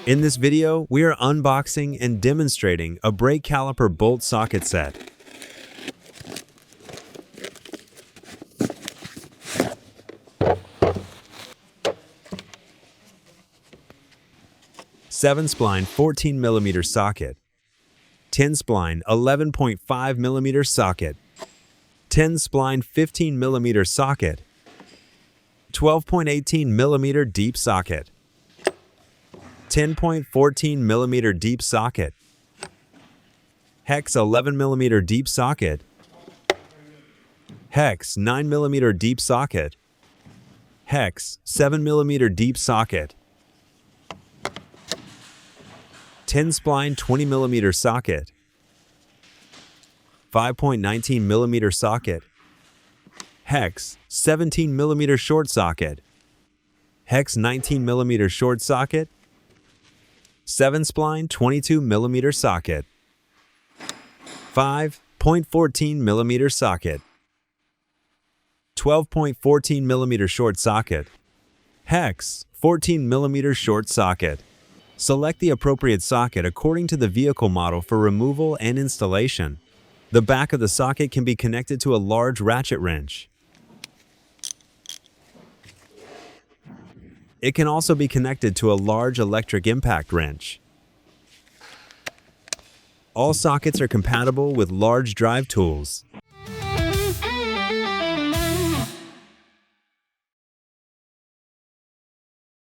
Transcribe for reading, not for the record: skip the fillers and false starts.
In this video, we are unboxing and demonstrating a brake caliper bolt socket set. Seven spline 14mm socket, 10 spline 11.5mm socket, 10 spline 15mm socket, 12.18mm deep socket, 10.14mm deep socket, hex 11mm deep socket, hex 9mm deep socket, hex 7mm deep socket, 10 spline 20mm socket, 5.19mm socket, hex 17mm short socket, hex 19mm short socket, 7 spline 22mm socket, 5.14mm socket, 12.14mm short socket, hex 14mm short socket. Select the appropriate socket according to the vehicle model for removal and installation. The back of the socket can be connected to a large ratchet wrench. It can also be connected to a large electric impact wrench. All sockets are compatible with large drive tools.